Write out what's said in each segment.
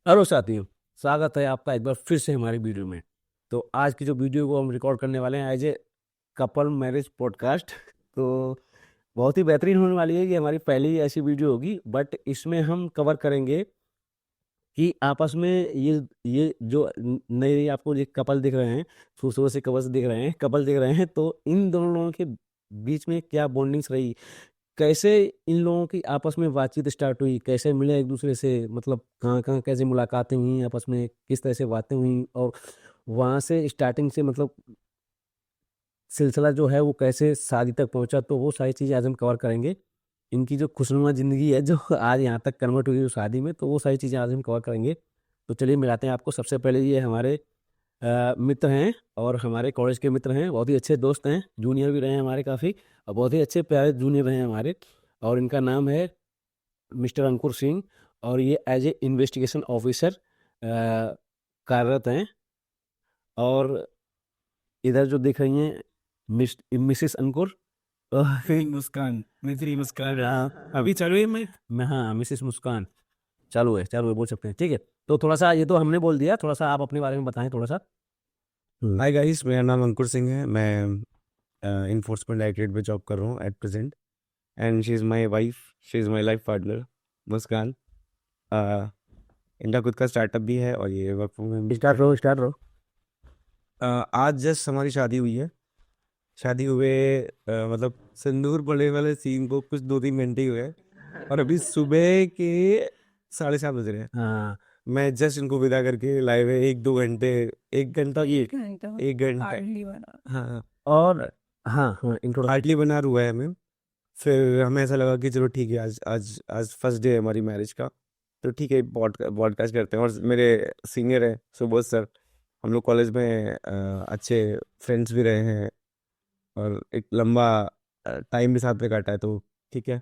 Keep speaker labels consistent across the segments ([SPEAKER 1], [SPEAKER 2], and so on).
[SPEAKER 1] Hello साथियों, स्वागत है आपका एक बार फिर से हमारी वीडियो में। तो आज की जो वीडियो को हम रिकॉर्ड करने वाले हैं as a couple marriage podcast. तो बहुत ही बेहतरीन होने वाली है। ये हमारी पहली ऐसी वीडियो होगी, बट इसमें हम कवर करेंगे कि आपस में ये जो नए आपको ये कपल दिख रहे हैं, खूबसूरत से कपल दिख रहे हैं, तो इन दोनों लोगों के बीच में क्या बॉन्डिंग्स रही, कैसे इन लोगों की आपस में बातचीत स्टार्ट हुई, कैसे मिले एक दूसरे से, मतलब कहाँ कहाँ कैसे मुलाकातें हुई आपस में, किस तरह से बातें हुई, और वहाँ से स्टार्टिंग से मतलब सिलसिला जो है वो कैसे शादी तक पहुंचा। तो वो सारी चीज़ें आज हम कवर करेंगे। इनकी जो खुशनुमा ज़िंदगी है जो आज यहाँ तक कन्वर्ट हुई है शादी में, तो वो सारी चीज़ें आज हम कवर करेंगे। तो चलिए मिलाते हैं आपको। सबसे पहले ये हमारे मित्र हैं और हमारे कॉलेज के मित्र हैं, बहुत ही अच्छे दोस्त हैं, जूनियर भी रहे हैं हमारे काफ़ी, और बहुत ही अच्छे प्यारे जूनियर रहे हैं हमारे। और इनका नाम है मिस्टर अंकुर सिंह, और ये एज ए इन्वेस्टिगेशन ऑफिसर कार्यरत हैं। और इधर जो दिख रही हैं मिसिस अंकुर,
[SPEAKER 2] मुस्कान, मेरी मुस्कान।
[SPEAKER 1] हाँ
[SPEAKER 2] अभी चालू है मैं।
[SPEAKER 1] हाँ मिसिस मुस्कान। चालू है बोल सकते हैं, ठीक है। तो थोड़ा सा ये तो हमने बोल दिया, थोड़ा सा आप अपने बारे में बताएं थोड़ा सा।
[SPEAKER 2] हाय गाइस, मेरा नाम अंकुर सिंह है। मैं इन्फोर्समेंट डायरेक्टरेट में जॉब कर रहा हूँ at present, and she is my wife, she is my life partner Muskan. uh, इनका खुद का स्टार्टअप भी है और ये वर्क फ्रॉम होम भी
[SPEAKER 1] स्टार्ट
[SPEAKER 2] करते
[SPEAKER 1] रहो स्टार्ट रहो।
[SPEAKER 2] हैं। आज जस्ट हमारी शादी हुई है। शादी हुए मतलब सिंदूर पड़ने वाले सीन को कुछ 2-3 घंटे ही हुए हैं, और अभी सुबह के 7:30 बज रहे हैं।
[SPEAKER 1] हाँ
[SPEAKER 2] मैं जस्ट इनको विदा करके लाए हुए 1-2 घंटे, 1 घंटा, ये
[SPEAKER 3] घंटा
[SPEAKER 2] 1 घंटा।
[SPEAKER 3] हार्डली बना।
[SPEAKER 2] हाँ,
[SPEAKER 1] और हाँ हाँ इनको
[SPEAKER 2] हार्डली बना हुआ है हमें। फिर हमें ऐसा लगा कि चलो ठीक है, आज आज आज फर्स्ट डे है हमारी मैरिज का, तो ठीक है पॉडकास्ट करते हैं। और मेरे सीनियर है सुबोध सर, हम लोग कॉलेज में अच्छे फ्रेंड्स भी रहे हैं, और एक लंबा टाइम भी साथ में काटा है, तो ठीक है।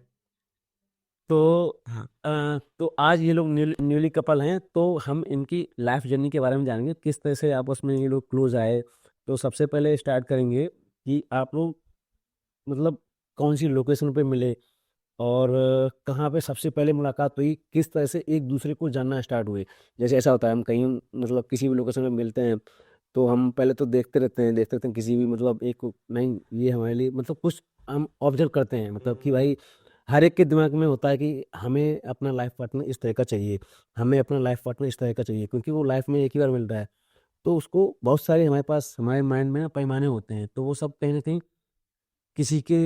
[SPEAKER 1] तो
[SPEAKER 2] हाँ।
[SPEAKER 1] तो आज ये लोग न्यूली कपल हैं, तो हम इनकी लाइफ जर्नी के बारे में जानेंगे, किस तरह से आपस में ये लोग क्लोज आए। तो सबसे पहले स्टार्ट करेंगे कि आप लोग मतलब कौन सी लोकेशन पे मिले, और कहाँ पे सबसे पहले मुलाकात हुई, किस तरह से एक दूसरे को जानना स्टार्ट हुए। जैसे ऐसा होता है, हम कहीं मतलब किसी भी लोकेशन में मिलते हैं, तो हम पहले तो देखते रहते हैं किसी भी मतलब एक को, नहीं ये हमारे लिए मतलब कुछ हम ऑब्जर्व करते हैं, मतलब कि भाई हर एक के दिमाग में होता है कि हमें अपना लाइफ पार्टनर इस तरह का चाहिए, हमें अपना लाइफ पार्टनर इस तरह का चाहिए, क्योंकि वो लाइफ में एक ही बार मिल रहा है। तो उसको बहुत सारे हमारे पास हमारे माइंड में ना पैमाने होते हैं, तो वो सब कहीं ना कहीं किसी के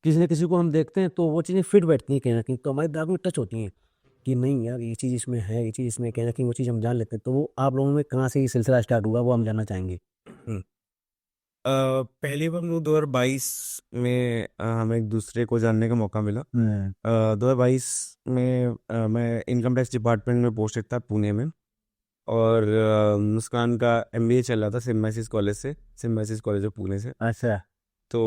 [SPEAKER 1] किसी न किसी को हम देखते हैं, तो वो चीज़ें फिट बैठती हैं कहीं ना कहीं, तो हमारे दिमाग में टच होती हैं कि नहीं यार ये चीज़ इसमें है, ये चीज़ इसमें, कहीं ना कहीं वो चीज़ हम जान लेते हैं। तो वो आप लोगों में कहाँ से ये सिलसिला स्टार्ट हुआ, वो हम जानना चाहेंगे।
[SPEAKER 2] हम्म। पहली बार हम लोग 2022 में हमें एक दूसरे को जानने का मौका मिला। 2022 में मैं इनकम टैक्स डिपार्टमेंट में पोस्टेड था पुणे में, और मुस्कान का एमबीए चल रहा था सिम्बायोसिस कॉलेज से, सिम्बायोसिस कॉलेज ऑफ पुणे से।
[SPEAKER 1] अच्छा।
[SPEAKER 2] तो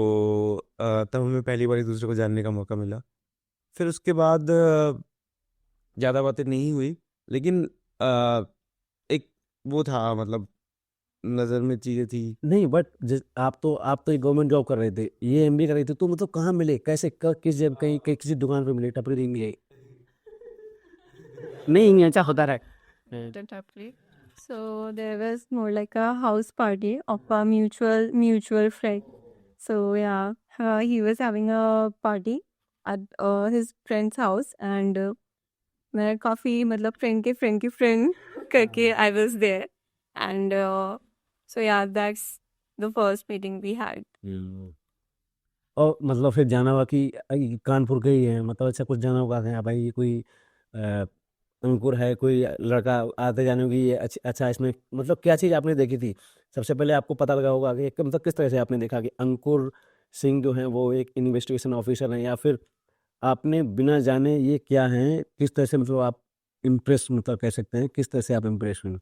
[SPEAKER 2] तब हमें पहली बार एक दूसरे को जानने का मौका मिला। फिर उसके बाद ज़्यादा बातें नहीं हुई, लेकिन अ, एक वो था, मतलब नज़र में चीज़ें थी।
[SPEAKER 1] नहीं बट आप तो एक गवर्नमेंट जॉब कर रहे थे, ये एमबीए कर रहे थे, तो मतलब कहाँ मिले, कैसे किस जगह, किसी दुकान पे मिले, टपरी नहीं मिले? नहीं ऐसा होता रहा है।
[SPEAKER 3] The tapri. So there was more like a house party of a mutual friend. So yeah, he was having a party at his friend's house, and मैं काफी मतलब friend करके I was there, and so yeah, that's the first meeting we had.
[SPEAKER 1] हम्म। और मतलब फिर जाना हुआ कि कानपुर के ही है, मतलब ऐसा कुछ जाना होगा कि हाँ भाई ये कोई अंकुर है, कोई लड़का आते जाने की ये अच्छा इसमें मतलब क्या चीज़ आपने देखी थी? सबसे पहले आपको पता लगा होगा कि मतलब किस तरह से आपने देखा कि अंकुर सिंह जो है वो एक इन्वेस्टिगेशन ऑफिसर हैं, या फिर आपने बिना जाने ये क्या हैं, किस तरह से मतलब आप इम्प्रेस मतलब कह सकते हैं, किस तरह से आप इम्प्रेस हुए?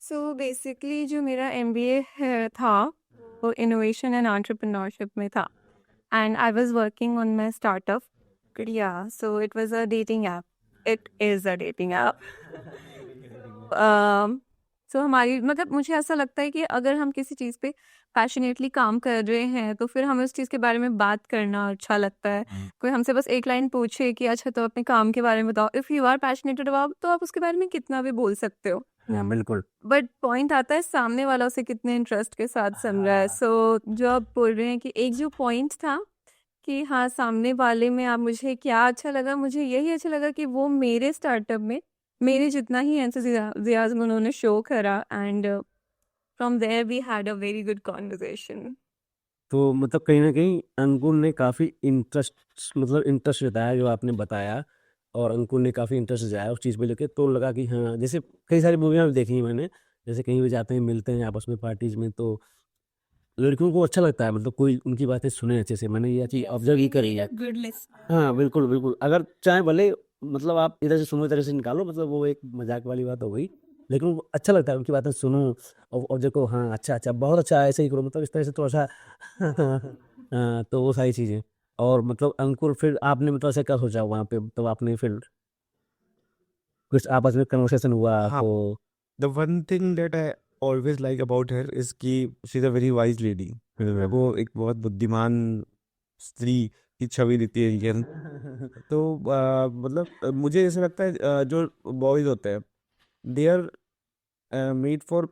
[SPEAKER 3] So basically जो मेरा MBA है था वो इनोवेशन एंड एंटरप्रेन्योरशिप में था, and I was working on my startup. Yeah, so it was a dating app. It is a dating app. Um, सो हमारी मतलब मुझे ऐसा लगता है कि अगर हम किसी चीज़ पे पैशनेटली काम कर रहे हैं तो फिर हमें उस चीज़ के बारे में बात करना अच्छा लगता है। कोई हमसे बस एक लाइन पूछे कि अच्छा तो अपने काम के बारे में बताओ, if you are passionated about तो आप उसके बारे में कितना भी बोल सकते हो।
[SPEAKER 1] हाँ बिल्कुल।
[SPEAKER 3] बट पॉइंट आता है सामने वाला उसे कितने इंटरेस्ट के साथ सुन रहा है। सो जो आप बोल रहे हैं कि एक जो पॉइंट था कि हाँ, सामने वाले में आप मुझे क्या अच्छा लगा, मुझे यही अच्छा लगा कि वो मेरे स्टार्टअप में मेरे जितना ही एंथुसियाज़्म उन्होंने शो करा and from there we had a very good conversation.
[SPEAKER 1] तो मतलब कहीं न कहीं अंकुर ने काफ़ी इंटरेस्ट जताया जो आपने बताया, और अंकुर ने काफ़ी इंटरेस्ट जताया उस चीज़ को लेके, तो लगा कि हाँ, जैसे कई सारी मूवियाँ भी देखी हैं मैंने, जैसे कहीं भी जाते हैं, मिलते हैं आपस में पार्टीज़ में, तो लड़कियों को अच्छा लगता है मतलब कोई उनकी बातें सुने अच्छे से। मैंने ये चीज़ ऑब्ज़र्व ही करी है।
[SPEAKER 3] Good list.
[SPEAKER 1] हाँ, बिल्कुल, बिल्कुल। अगर चाहे भले मतलब आप इधर से सुनो, इधर से निकालो, मतलब वो एक मज़ाक वाली बात हो गई। लेकिन वो अच्छा लगता है उनकी बातें सुनो, और देखो हाँ, अच्छा, अच्छा, बहुत अच्छा, ऐसे ही करो, मतलब इस तरह से थोड़ा-सा हाँ, तो वो सारी चीज़ें। और मतलब अंकुर, फिर आपने मतलब ऐसा क्या सोचा वहाँ पे? मतलब आपने फिर कुछ आपस में कन्वर्सेशन हुआ
[SPEAKER 2] हाँ,
[SPEAKER 1] तो?
[SPEAKER 2] The one thing that I always like about her is कि she is a very wise lady. वो एक बहुत बुद्धिमान स्त्री की छवि देती है ये अंदर। तो मतलब मुझे ऐसा लगता है जो बॉयज होते हैं they are made for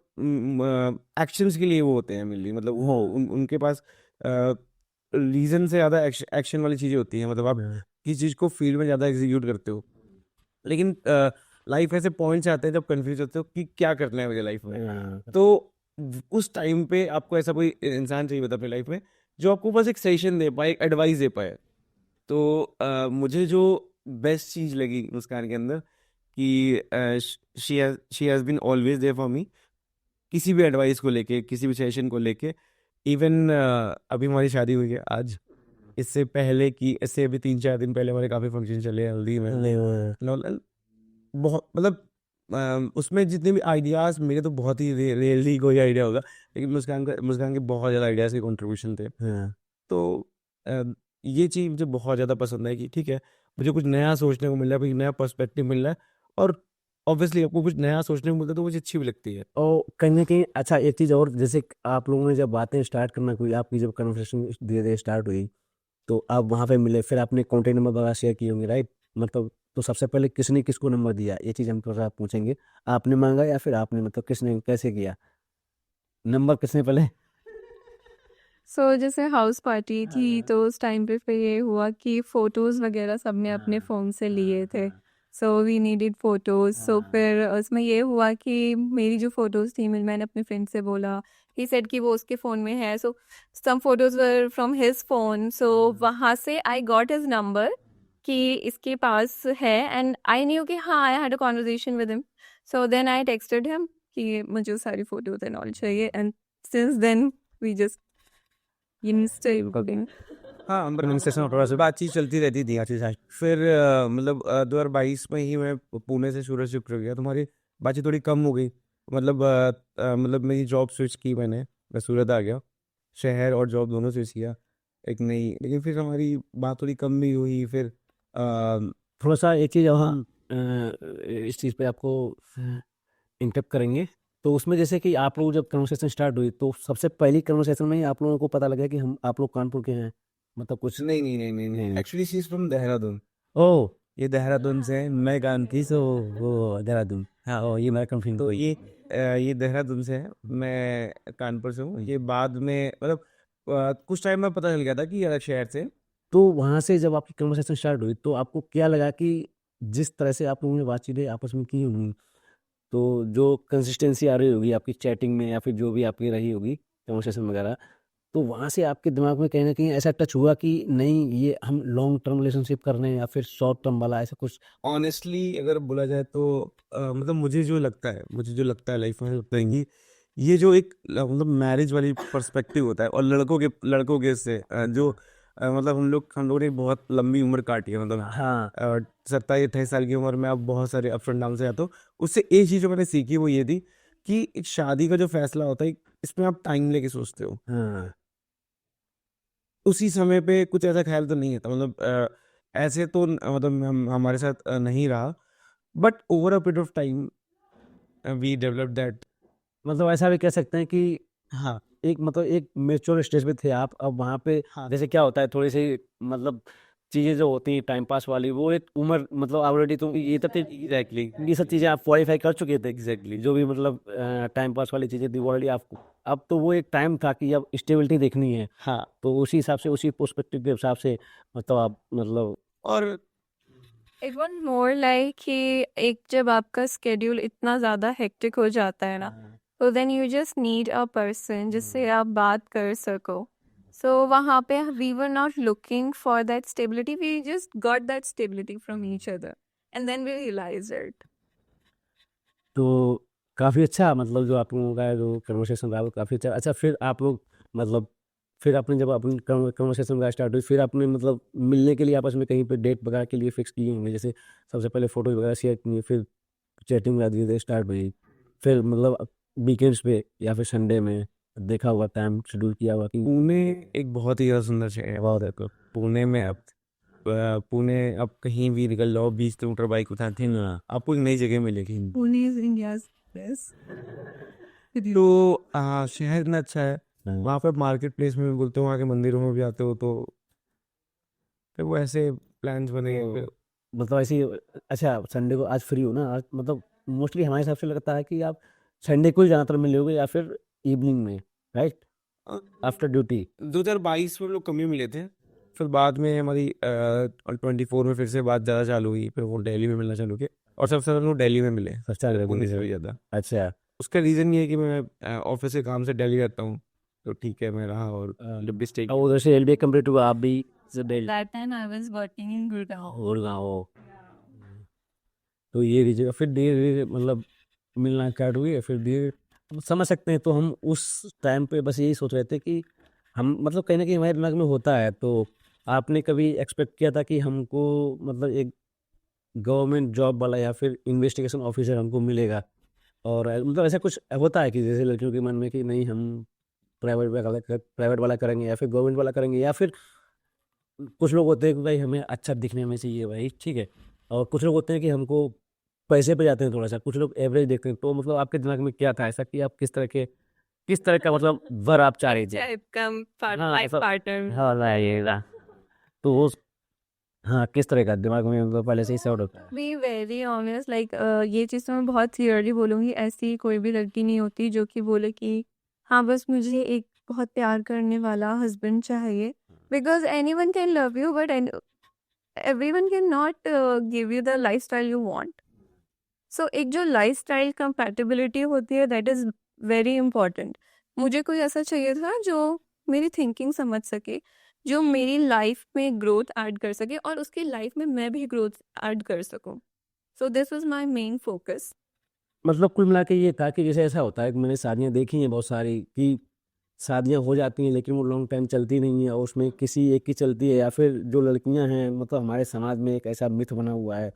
[SPEAKER 2] actions के लिए वो होते हैं मेनली, मतलब वो उनके पास रीजन से ज़्यादा एक्शन वाली चीज़ें होती हैं, मतलब आप
[SPEAKER 1] हाँ,
[SPEAKER 2] किसी चीज़ को फील्ड में ज़्यादा एग्जीक्यूट करते हो। लेकिन लाइफ ऐसे पॉइंट्स आते हैं जब कंफ्यूज होते हो कि क्या करना है मुझे लाइफ में।
[SPEAKER 1] हाँ,
[SPEAKER 2] तो उस टाइम पे आपको ऐसा कोई इंसान चाहिए होता है अपनी लाइफ में जो आपको बस एक सजेशन दे पाए, एक एडवाइस दे पाए। तो मुझे जो बेस्ट चीज़ लगी मुस्कान के अंदर कि she has been always there for me, किसी भी एडवाइस को लेके, किसी भी सजेशन को लेके। इवन अभी हमारी शादी हुई है आज, इससे अभी 3-4 दिन पहले हमारे काफ़ी फंक्शन चले हैं, हल्दी में
[SPEAKER 1] नहीं, वो
[SPEAKER 2] बहुत, मतलब उसमें जितने भी आइडियाज़, मेरे तो बहुत ही रेयरली कोई आइडिया होगा, लेकिन मुस्कान के बहुत ज़्यादा आइडियाज़ के कंट्रीब्यूशन थे।
[SPEAKER 1] हाँ,
[SPEAKER 2] तो अ, ये चीज़ मुझे बहुत ज़्यादा पसंद है कि ठीक है, मुझे कुछ नया सोचने को मिल रहा है, कोई नया पर्सपेक्टिव मिल रहा है, और ऑब्वियसली आपको कुछ नया सोचने को मिलता है तो मुझे अच्छी भी लगती है।
[SPEAKER 1] और कहीं न कहीं अच्छा एक चीज़ और, जैसे आप लोगों ने जब बातें स्टार्ट करना, कोई आपकी जब कन्वर्सेशन धीरे-धीरे स्टार्ट हुई, तो आप वहाँ पे मिले, फिर आपने कॉन्टैक्ट नंबर वगैरह शेयर किए होंगे, राइट? मतलब तो सबसे पहले किसने किसको नंबर दिया? ये चीज़ हम थोड़ा-सा पूछेंगे। आपने माँगा या फिर आपने, मतलब किसने कैसे किया? नंबर किसने पहले?
[SPEAKER 3] सो जैसे हाउस पार्टी थी तो उस टाइम पे फिर ये हुआ कि फ़ोटोज़ वगैरह सबने अपने फ़ोन से लिए थे। सो वी नीडेड फ़ोटोज़, सो फिर उसमें ये हुआ कि मेरी जो फ़ोटोज़ थी मैंने अपने फ्रेंड से बोला, ही सेड कि वो उसके फ़ोन में है, so some photos were from his phone, so वहाँ से आई गॉट हिज़ नंबर कि इसके पास है, एंड आई न्यू कि हाँ, I had a conversation with him. So then I texted him कि मुझे वो सारी फ़ोटोज़ एंड ऑल चाहिए, and since then we just Insta.
[SPEAKER 2] हाँ, कन्वर्सेशन थोड़ा सा बातचीत चलती रहती थी अच्छी खासी। फिर मतलब 2022 में ही मैं पुणे से सूरत शिफ्ट हो गया, तो हमारी बातचीत थोड़ी कम हो गई। मतलब मतलब मेरी जॉब स्विच की मैंने, मैं सूरत आ गया, शहर और जॉब दोनों स्विच किया एक नई। लेकिन फिर हमारी बात थोड़ी कम भी हुई। फिर
[SPEAKER 1] थोड़ा-सा एक चीज़ वहाँ इस चीज़ पे आपको इंटरप्ट करेंगे। तो उसमें जैसे कि आप लोग जब कन्वर्सेशन स्टार्ट हुई, तो सबसे पहली कन्वर्सेशन में ही आप लोगों को पता लगा कि हम आप लोग कानपुर के हैं? मतलब कुछ
[SPEAKER 2] नहीं, नहीं, नहीं, नहीं, नहीं,
[SPEAKER 1] नहीं।
[SPEAKER 2] Actually she is from Dehradun.
[SPEAKER 1] Oh!
[SPEAKER 2] ये देहरादून से है, मैं कानपुर से।
[SPEAKER 1] सो वो देहरादून। हाँ, ओह! ये मैं कंफ्यूज़
[SPEAKER 2] तो
[SPEAKER 1] हुई।
[SPEAKER 2] ये देहरादून से है, मैं कानपुर से हूँ। ये बाद में मतलब कुछ टाइम में पता चल गया था कि ये अलग शहर से हैं।
[SPEAKER 1] तो वहाँ से जब आपकी कन्वर्सेशन स्टार्ट हुई, तो आपको क्या लगा कि जिस तरह से आप लोगों ने बातचीतें आपस में की होंगी, तो जो कंसिस्टेंसी आ रही होगी आपकी चैटिंग में, या फिर जो भी आपकी रही होगी कन्वर्सेशन वगैरह, तो वहाँ से आपके दिमाग में कहीं न कहीं ऐसा टच हुआ कि नहीं, ये हम लॉन्ग टर्म रिलेशनशिप कर रहे हैं या फिर शॉर्ट टर्म वाला ऐसा कुछ?
[SPEAKER 2] ऑनेस्टली अगर बोला जाए तो मतलब मुझे जो लगता है लाइफ में लगता है कि ये जो एक मतलब मैरिज वाली पर्सपेक्टिव होता है, और लड़कों के से जो मतलब हम लोगों ने बहुत लंबी उम्र काटी है, मतलब
[SPEAKER 1] हाँ,
[SPEAKER 2] 27-28 साल की उम्र में आप बहुत सारे अप्स एंड डाउन से जाते हो। उससे एक चीज़ जो मैंने सीखी वो ये थी कि एक शादी का जो फैसला होता है, इसमें आप टाइम लेके सोचते हो।
[SPEAKER 1] हाँ।
[SPEAKER 2] उसी समय पे कुछ ऐसा ख्याल तो नहीं आता, मतलब ऐसे तो मतलब हमारे साथ नहीं रहा, but over a period of time we develop that
[SPEAKER 1] मतलब ऐसा भी कह सकते हैं कि
[SPEAKER 2] हाँ
[SPEAKER 1] एक मतलब एक मेच्योर स्टेज पे थे आप, अब वहाँ पे
[SPEAKER 2] हाँ
[SPEAKER 1] जैसे क्या होता है थोड़ी सी मतलब चीज़ें जो होती हैं टाइम पास वाली, वो एक उम्र मतलब ऑलरेडी तो ये तब तक
[SPEAKER 2] एग्जैक्टली
[SPEAKER 1] ये सब चीज़ें आप क्वालिफाई कर चुके थे,
[SPEAKER 2] एग्जैक्टली
[SPEAKER 1] जो भी मतलब टाइम पास वाली चीज़ें थी वो ऑलरेडी आपको, अब तो वो एक टाइम था कि अब स्टेबिलिटी देखनी है,
[SPEAKER 2] हाँ।
[SPEAKER 1] तो उसी हिसाब से उसी पर्सपेक्टिव के हिसाब से मतलब आप मतलब
[SPEAKER 2] और
[SPEAKER 3] It was more like कि एक जब आपका schedule इतना ज़्यादा hectic हो जाता है ना, तो then you just need a person जिससे आप बात कर सको. So वहाँ पे we were not looking for that stability, we just got that stability from each other and then we realized it.
[SPEAKER 1] तो काफ़ी अच्छा मतलब जो आप लोगों का जो कन्वर्सेशन रहा वो काफ़ी अच्छा। अच्छा, फिर आप लोग मतलब फिर आपने जब अपनी कन्वर्सेशन वगैरह स्टार्ट हुई, फिर आपने मतलब मिलने के लिए आपस में कहीं पे डेट वगैरह के लिए फिक्स किए होंगे, जैसे सबसे पहले फ़ोटो वगैरह शेयर किए, फिर चैटिंग वगैरह धीरे-धीरे स्टार्ट हुई, फिर मतलब वीकेंड्स पे या फिर संडे में देखा होगा, टाइम शेड्यूल किया होगा कि
[SPEAKER 2] पुणे एक बहुत ही ज़्यादा सुंदर जगह है।
[SPEAKER 1] बहुत है तो
[SPEAKER 2] पुणे में अब पुणे आप कहीं भी निकल जाओ 20 किलोमीटर बाइक उठा के आपको एक नई जगह मिलेगी।
[SPEAKER 3] Pune is India's best city.
[SPEAKER 2] तो शहर इतना अच्छा है,
[SPEAKER 1] हाँ,
[SPEAKER 2] वहाँ पे मार्केट प्लेस में भी बोलते हो, वहाँ के मंदिरों में भी आते हो, तो फिर वो ऐसे प्लान्स बने फिर।
[SPEAKER 1] तो मतलब ऐसे ही अच्छा संडे को आज फ्री हो ना, आज मतलब मोस्टली हमारे हिसाब से लगता है कि आप संडे को ही ज़्यादातर मिलोगे या फिर इवनिंग में, राइट, आफ्टर ड्यूटी।
[SPEAKER 2] 2022 में हम लोग कम ही मिले थे, फिर बाद में हमारी 24 में फिर से बात ज़्यादा चालू हुई, फिर वो दिल्ली में मिलना चालू किए और सबसे ज़्यादा हम लोग दिल्ली में मिले,
[SPEAKER 1] सस्ता
[SPEAKER 2] पुणे से भी ज़्यादा।
[SPEAKER 1] अच्छा
[SPEAKER 2] उसका रीज़न ये है कि मैं ऑफिस के काम से दिल्ली रहता हूँ, तो ठीक है मैं रहा और जब भी स्टे
[SPEAKER 1] और उधर से एलबी कंप्लीट हुआ, आप भी
[SPEAKER 3] That time I was working in Gurgaon.
[SPEAKER 1] Gurgaon, तो ये रीजन फिर धीरे धीरे मतलब मिलना स्टार्ट हुई, फिर धीरे समझ सकते हैं। तो हम उस टाइम पे बस यही सोच रहे थे कि हम मतलब कहीं ना कहीं हमारे दिमाग में होता है, तो आपने कभी एक्सपेक्ट किया था कि हमको मतलब एक गवर्नमेंट जॉब वाला या फिर इन्वेस्टिगेशन ऑफिसर हमको मिलेगा, और मतलब ऐसा कुछ होता है कि जैसे लड़कियों के मन में कि नहीं हम प्राइवेट वाला करेंगे या फिर गवर्नमेंट वाला करेंगे, या फिर कुछ लोग होते हैं कि भाई हमें अच्छा दिखने में चाहिए भाई, ठीक है, और कुछ लोग होते हैं कि हमको पैसे पे जाते हैं थोड़ा सा, कुछ लोग एवरेज देखते हैं। तो मतलब आपके दिमाग में क्या था ऐसा कि आप किस तरह का मतलब वर आप चाह रहे थे?
[SPEAKER 3] Type come part
[SPEAKER 1] हाँ
[SPEAKER 3] life
[SPEAKER 1] ऐसा,
[SPEAKER 3] partner.
[SPEAKER 1] हाँ लाइएगा, तो वो हाँ किस तरह का दिमाग में मतलब पहले से ही सेट होता है?
[SPEAKER 3] बी वेरी ऑनेस्ट लाइक ये चीज़ तो मैं बहुत क्लियरली बोलूँगी, ऐसी कोई भी लड़की नहीं होती जो कि बोले कि हाँ बस मुझे एक बहुत प्यार करने वाला हस्बैंड चाहिए, because anyone can love you but everyone cannot give you the lifestyle you want. So एक जो लाइफ स्टाइल कंपैटिबिलिटी होती है दैट इज़ वेरी इंपॉर्टेंट. मुझे कोई ऐसा चाहिए था जो मेरी थिंकिंग समझ सके, जो मेरी लाइफ में ग्रोथ ऐड कर सके और उसकी लाइफ में मैं भी ग्रोथ ऐड कर सकूं. So this was my main focus.
[SPEAKER 1] मतलब कुल मिला के ये था कि जैसे ऐसा होता है कि मैंने शादियाँ देखी हैं बहुत सारी, कि शादियाँ हो जाती हैं लेकिन वो लॉन्ग टाइम चलती नहीं है, और उसमें किसी एक की चलती है, या फिर जो लड़कियां हैं मतलब हमारे समाज में एक ऐसा मिथ बना हुआ है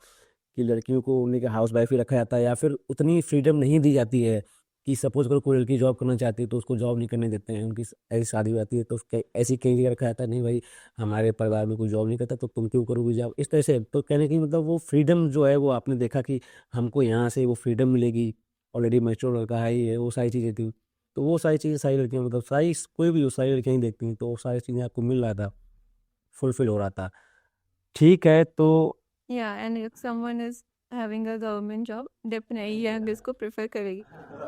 [SPEAKER 1] कि लड़कियों को उन्हीं के हाउस वाइफ ही रखा जाता है, या फिर उतनी फ्रीडम नहीं दी जाती है कि सपोज करो कोई लड़की जॉब करना चाहती है तो उसको जॉब नहीं करने देते हैं, उनकी ऐसी शादी हो जाती है तो उसके ऐसी कहीं जगह रखा जाता है, नहीं भाई हमारे परिवार में कोई जॉब नहीं करता तो तुम क्यों करोगे जॉब, इस तरह से। तो कहने की मतलब वो फ्रीडम जो है वो आपने देखा कि हमको यहाँ से वो फ्रीडम मिलेगी, ऑलरेडी मैच्योर लड़का है ये वो सारी चीज़ें थी, तो वो सारी चीज़ें सारी लड़कियाँ मतलब सारी कोई भी हो सारी लड़कियाँ ही देखती हैं, तो वो सारी चीज़ें आपको मिल रहा था, फुलफिल हो रहा था। ठीक है, तो
[SPEAKER 3] या and if someone is having a government job definitely ये इसको प्रेफर करेगी.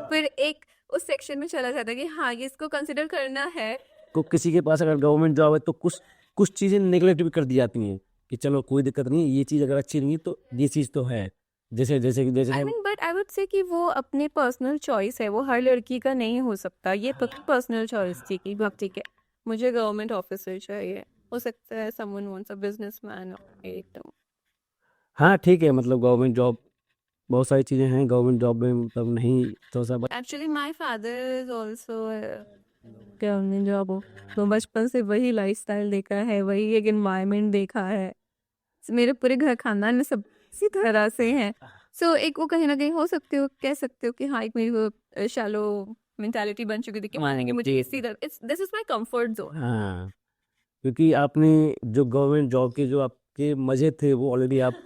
[SPEAKER 3] फिर एक उस सेक्शन में चला जाता है कि हाँ ये इसको कंसिडर करना है.
[SPEAKER 1] किसी के पास अगर गवर्नमेंट जॉब है तो कुछ कुछ चीज़ें नेगलेक्ट भी कर दी जाती हैं कि चलो कोई दिक्कत नहीं है, ये चीज़ अगर अच्छी नहीं है तो ये चीज़ तो है, जैसे जैसे जैसे
[SPEAKER 3] आई
[SPEAKER 1] हम
[SPEAKER 3] mean but I would say कि वो अपने पर्सनल चॉइस है, वो हर लड़की का नहीं हो सकता. ये पर्सनल चॉइस थी कि अब ठीक है मुझे गवर्नमेंट ऑफिसर चाहिए, हो सकता है समवन वांट्स अ बिजनेसमैन एकदम.
[SPEAKER 1] हाँ ठीक है, मतलब गवर्नमेंट जॉब बहुत सारी चीज़ें हैं गवर्नमेंट जॉब में, मतलब नहीं तो सब
[SPEAKER 3] actually my father is also government job हो, तो बचपन से वही लाइफस्टाइल देखा है, वही एक एनवायरनमेंट देखा है. मेरे पूरे घर खानदान में सब इसी तरह से हैं. सो एक वो कहीं ना कहीं हो सकते हो कह सकते हो कि हाँ एक मेरी वो शैलो मेंटालिटी बन चुकी थी कि मानेंगे मुझे इसी तरह this is my comfort zone.
[SPEAKER 1] हाँ, क्योंकि आपने जो गवर्नमेंट जॉब के जो आपके मज़े थे वो ऑलरेडी आप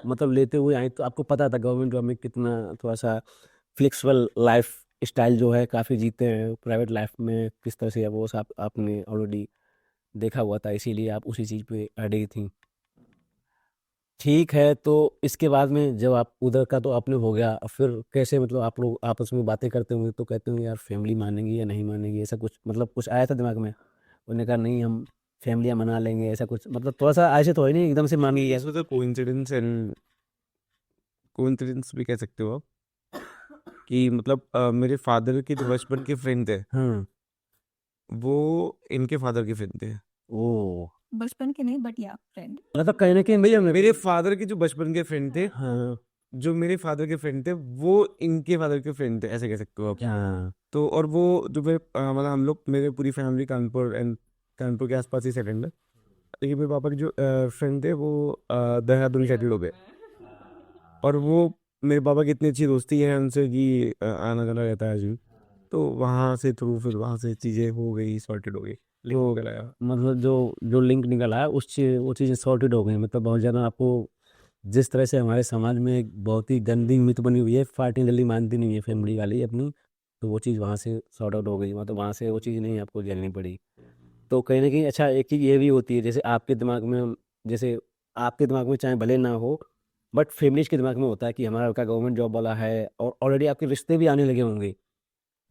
[SPEAKER 1] मतलब लेते हुए आए, तो आपको पता था गवर्नमेंट जॉब में कितना थोड़ा सा फ्लेक्सिबल लाइफ स्टाइल जो है काफ़ी जीते हैं प्राइवेट लाइफ में, किस तरह से है वो सब आपने ऑलरेडी देखा हुआ था, इसीलिए आप उसी चीज़ पे अड़ी थी। ठीक है, तो इसके बाद में जब आप उधर का तो आपने हो गया, अब फिर कैसे मतलब आप लोग आपस में बातें करते होंगे तो कहते होंगे यार फैमिली मानेगी या नहीं मानेगी, ऐसा कुछ मतलब कुछ आया था दिमाग में? उन्होंने कहा नहीं हम फैमिलियाँ मना लेंगे, ऐसा कुछ मतलब थोड़ा सा ऐसे तो है नहीं एकदम से मान गई
[SPEAKER 2] इसमें तो कोइंसिडेंस एंड कोइंसिडेंस भी कह सकते हो आप कि मतलब मेरे फादर के जो बचपन के फ्रेंड थे
[SPEAKER 1] हाँ।
[SPEAKER 2] वो इनके फादर के फ्रेंड थे।
[SPEAKER 1] ओ,
[SPEAKER 3] बचपन के नहीं बट या फ्रेंड।
[SPEAKER 1] मतलब कहीं ना कहीं भैया
[SPEAKER 2] मेरे फादर के जो बचपन के फ्रेंड थे,
[SPEAKER 1] हाँ
[SPEAKER 2] जो मेरे फादर के फ्रेंड थे वो इनके फादर के फ्रेंड थे, ऐसे कह सकते हो आप।
[SPEAKER 1] हाँ।
[SPEAKER 2] तो और वो जो मेरे मतलब हम लोग मेरे पूरी फैमिली कानपुर एंड कानपुर के आसपास ही सेटल्ड है। लेकिन मेरे पापा के जो फ्रेंड थे वो देहरादून सेटल हो गए। और वो मेरे पापा की इतनी अच्छी दोस्ती है उनसे कि आना जाना रहता है अजीब। तो वहाँ से थ्रू फिर वहाँ से चीज़ें हो गई, सॉर्टेड हो गई, लिंक हो गया।
[SPEAKER 1] मतलब जो जो लिंक निकल आया उस चीज वो चीज़ें सॉर्टेड हो गई, मतलब बहुत ज़्यादा आपको जिस तरह से हमारे समाज में एक बहुत ही गंदी मिथ बनी हुई है, पार्टी जल्दी मानती नहीं है फैमिली वाली अपनी, तो वो चीज़ वहाँ से सॉर्ट आउट हो गई, मतलब वहाँ से वो चीज़ नहीं आपको झेलनी पड़ी। तो कहीं ना कहीं अच्छा एक चीज़ ये भी होती है, जैसे आपके दिमाग में, जैसे आपके दिमाग में चाहे भले ना हो बट फैमिलीज के दिमाग में होता है कि हमारा लड़का गवर्नमेंट जॉब वाला है, और ऑलरेडी आपके रिश्ते भी आने लगे होंगे,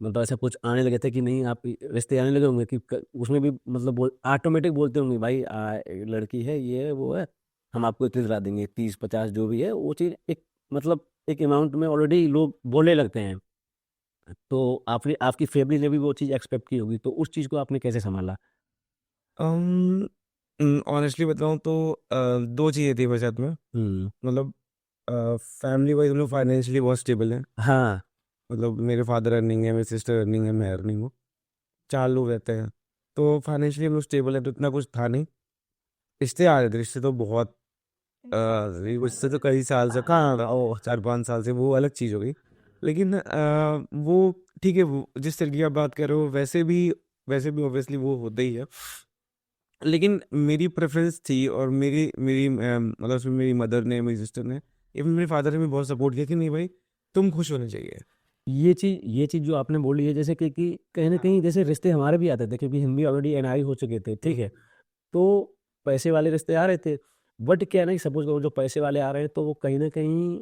[SPEAKER 1] मतलब ऐसा कुछ आने लगे थे कि नहीं आप रिश्ते आने लगे होंगे कि उसमें भी मतलब ऑटोमेटिक बोलते होंगे भाई लड़की है ये है वो है, हम आपको इतने दिला देंगे 30-50 जो भी है वो चीज़ एक मतलब एक अमाउंट में ऑलरेडी लोग बोलने लगते हैं। तो आपने आपकी फैमिली ने भी वो चीज़ एक्सपेक्ट की होगी, तो उस चीज़ को आपने कैसे संभाला?
[SPEAKER 2] ऑनेस्टली बताऊँ तो दो चीज़ें थी मेरे साथ में।
[SPEAKER 1] हम्म।
[SPEAKER 2] मतलब फैमिली वाइज हम लोग फाइनेंशियली बहुत स्टेबल हैं।
[SPEAKER 1] हाँ।
[SPEAKER 2] मतलब मेरे फादर अर्निंग है, मेरी सिस्टर अर्निंग है, मैं अर्निंग हूँ, चार लोग रहते हैं। तो फाइनेंशियली हम लोग स्टेबल है, तो इतना कुछ था नहीं। रिश्ते आ रहे थे, रिश्ते तो बहुत उससे तो कई साल से कहाँ ओ 4-5 साल से, वो अलग चीज़ हो गई। लेकिन वो ठीक है, वो जिस तरीके की आप बात कर रहे हो वैसे भी ऑब्वियसली वो होता ही है। लेकिन मेरी प्रेफरेंस थी और मेरी मेरी मतलब उसमें मेरी मदर ने, मेरी सिस्टर ने, इवन मेरे फादर ने भी बहुत सपोर्ट किया कि नहीं भाई तुम खुश होने चाहिए।
[SPEAKER 1] ये चीज़ जो आपने बोली है, जैसे कि कहीं ना कहीं जैसे रिश्ते हमारे भी आते थे क्योंकि हम भी ऑलरेडी एनआरआई हो चुके थे, ठीक है, तो पैसे वाले रिश्ते आ रहे थे, बट क्या नहीं सपोज करो जो पैसे वाले आ रहे हैं तो वो कहीं ना कहीं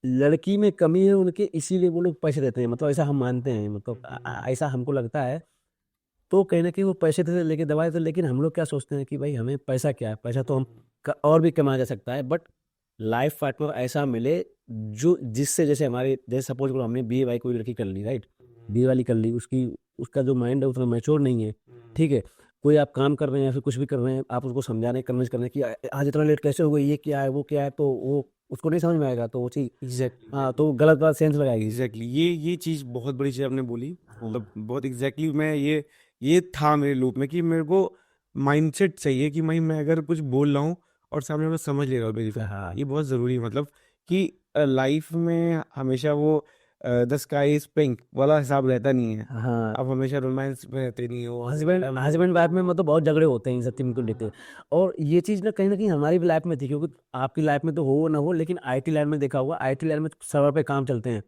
[SPEAKER 1] लड़की में कमी है उनके, इसीलिए वो लोग पैसे देते हैं, मतलब ऐसा हम मानते हैं, मतलब ऐसा हमको लगता है। तो कहीं ना कहीं वो पैसे देते लेके दवाए थे, लेकिन हम लोग क्या सोचते हैं कि भाई हमें पैसा क्या है, पैसा तो हम और भी कमाया जा सकता है, बट लाइफ पार्टनर ऐसा मिले जो जिससे जैसे हमारे जैसे सपोज करो हमने बीए वाई कोई लड़की कर ली, राइट, बीए वाली कर ली, उसकी उसका जो माइंड है उतना मैच्योर नहीं है, ठीक है, कोई आप काम कर रहे हैं या फिर कुछ भी कर रहे हैं, आप उसको समझाने कन्विंस करने की आज इतना लेट कैसे हो गई, ये क्या है वो क्या है, तो वो उसको नहीं समझ में आएगा, तो वो चीज़
[SPEAKER 2] एग्जैक्टली,
[SPEAKER 1] हाँ तो वो गलत गलत सेंस लगाएगी।
[SPEAKER 2] एग्जैक्टली, ये चीज़ बहुत बड़ी चीज़ आपने बोली। मतलब बहुत एग्जैक्टली मैं ये था मेरे लूप में कि मेरे को माइंडसेट चाहिए कि मैं अगर कुछ बोल रहा हूँ और सामने वाला समझ ले रहा हूँ मेरी बात,
[SPEAKER 1] हाँ
[SPEAKER 2] ये बहुत ज़रूरी है। मतलब कि लाइफ में हमेशा वो द स्काई इज पिंक वाला हिसाब रहता नहीं है।
[SPEAKER 1] हाँ।
[SPEAKER 2] आप हमेशा रोमांस में रहते नहीं हो।
[SPEAKER 1] हस्बैंड हस्बैंड वाइफ में मतलब बहुत झगड़े होते हैं इन सब चीज़ को लेते, और ये चीज़ ना कहीं हमारी भी लाइफ में थी, क्योंकि आपकी लाइफ में तो हो ना हो, लेकिन आईटी लाइन में देखा होगा, आईटी लाइन में सर्वर पे काम चलते हैं,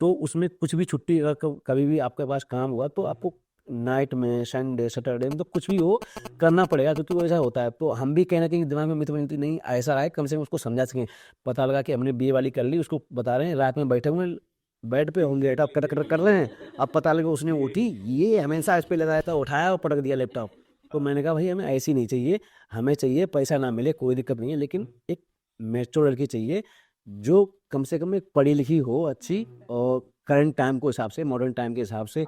[SPEAKER 1] तो उसमें कुछ भी छुट्टी अगर कभी भी आपके पास काम हुआ तो आपको नाइट में संडे सैटरडे में तो कुछ भी हो करना पड़ेगा, क्योंकि वो ऐसा होता है। तो हम भी कहीं ना कहीं दिमाग में मित्र बनती नहीं ऐसा रहा है, कम से कम उसको समझा सकें, पता लगा कि हमने बीए वाली कर ली, उसको बता रहे हैं रात में बैठे हुए बेड पे होंगे लैपटॉप कर रहे हैं, अब पता लगा उसने उठी, ये हमेशा इस पे लगा था, उठाया और पटक दिया लैपटॉप। तो मैंने कहा भाई हमें ऐसी नहीं चाहिए, हमें चाहिए पैसा ना मिले कोई दिक्कत नहीं है, लेकिन एक मैच्योर लड़की चाहिए जो कम से कम एक पढ़ी लिखी हो अच्छी, और करंट टाइम को हिसाब से, मॉडर्न टाइम के हिसाब से,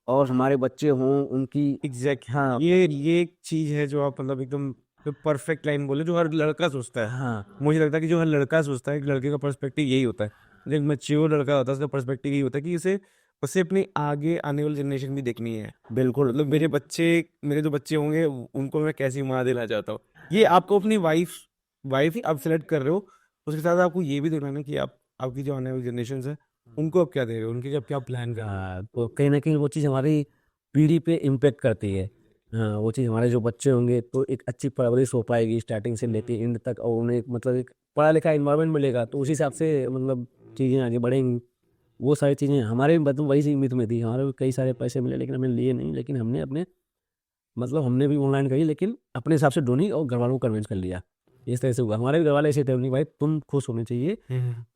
[SPEAKER 1] और हमारे बच्चे हों उनकी।
[SPEAKER 2] एग्जैक्ट,
[SPEAKER 1] हाँ
[SPEAKER 2] ये एक चीज़ है जो आप मतलब एकदम परफेक्ट लाइन बोले, जो हर लड़का सोचता है।
[SPEAKER 1] हाँ
[SPEAKER 2] मुझे लगता है कि जो हर लड़का सोचता है, एक लड़के का पर्सपेक्टिव यही होता है। जो एक मैच्योर लड़का होता है उसका पर्सपेक्टिव यही होता है कि उसे अपनी आगे आने वाली जनरेशन भी देखनी है।
[SPEAKER 1] बिल्कुल।
[SPEAKER 2] मतलब मेरे जो बच्चे होंगे उनको मैं कैसी माँ देना चाहता हूँ। ये आपको अपनी वाइफ आप सेलेक्ट कर रहे हो, उसके साथ आपको ये भी देखना है कि आपकी जो आने वाली जनरेशन है उनको आप क्या दे रहे हो, उनके क्या प्लान कर रहे हो।
[SPEAKER 1] हाँ तो कहीं ना कहीं वो चीज़ हमारी पीढ़ी पे इम्पेक्ट करती है। हाँ वो चीज़ हमारे जो बच्चे होंगे तो एक अच्छी परवरिश हो पाएगी स्टार्टिंग से लेके एंड तक, और उन्हें मतलब एक पढ़ा लिखा इन्वायरमेंट मिलेगा, तो उसी हिसाब से मतलब चीज़ें आगे बढ़ेंगी। वो सारी चीज़ें हमारे भी मतलब वही सीमित में थी, हमारे भी कई सारे पैसे मिले लेकिन हमने लिए नहीं, लेकिन हमने अपने मतलब हमने भी ऑनलाइन करी लेकिन अपने हिसाब से ढूंढी और घर वालों को कन्विंस कर लिया। इस तरह से हुआ, हमारे भी घर वाले ऐसे थे नहीं भाई तुम खुश होने चाहिए।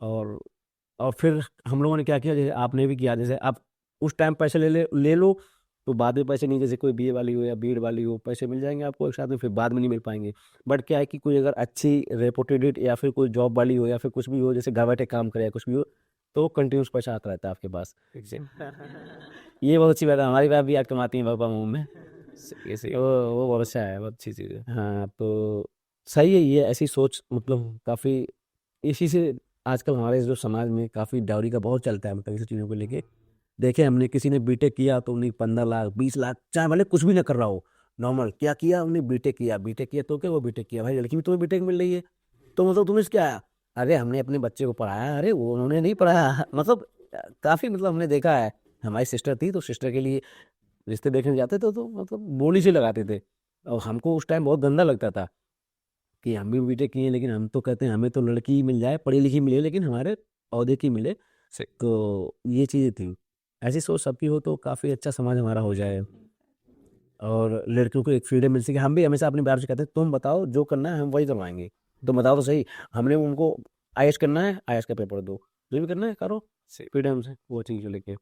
[SPEAKER 1] और फिर हम लोगों ने क्या किया, जैसे आपने भी किया, जैसे आप उस टाइम पैसे ले लो तो बाद में पैसे नहीं, जैसे कोई बीए वाली हो या बीएड वाली हो, पैसे मिल जाएंगे आपको एक साथ में, फिर बाद में नहीं मिल पाएंगे। बट क्या है कि कोई अगर अच्छी रेपुटेड या फिर कोई जॉब वाली हो या फिर कुछ भी हो, जैसे घर बैठे काम करे या कुछ भी हो, तो कंटिन्यूस पैसा आता रहता है आपके पास। ये बहुत अच्छी बात है, हमारी बात भी आज कमाती है पापा मुँह में, वो बहुत अच्छा है, बहुत अच्छी चीज़ है। हाँ तो सही है, ये ऐसी सोच मतलब काफ़ी, इसी से आजकल हमारे जो समाज में काफ़ी डाउरी का बहुत चलता है, मतलब इसी चीज़ों को लेके। देखे हमने किसी ने बीटेक किया तो उन्हें 15 लाख 20 लाख, चाहे भले कुछ भी ना कर रहा हो, नॉर्मल क्या किया उन्हें, बीटेक किया तो क्या वो बीटेक किया, भाई लड़की भी तुम्हें बीटेक मिल रही है तो मतलब तुम्हें क्या आया, अरे हमने अपने बच्चे को पढ़ाया, अरे वो उन्होंने नहीं पढ़ाया मतलब काफ़ी मतलब हमने देखा है। हमारी सिस्टर थी तो सिस्टर के लिए रिश्ते देखने जाते थे तो मतलब बोली से लगाते थे, और हमको उस टाइम बहुत गंदा लगता था कि हम भी बीटेक किए लेकिन हम तो कहते हैं हमें तो लड़की मिल जाए, पढ़ी लिखी मिले लेकिन हमारे औहदे की मिले। तो ये चीज़ें थी, ऐसी सोच सबकी हो तो काफ़ी अच्छा समाज हमारा हो जाए और लड़कियों को एक फ्रीडम मिल सके। हम भी हमेशा अपने बारे से कहते हैं तुम बताओ जो करना है हम वही करवाएंगे, तुम बताओ तो सही। हमने उनको आईएएस करना है, आईएएस का पेपर दो, जो भी करना है करो फ्रीडम से, वो चीज़ को लेके।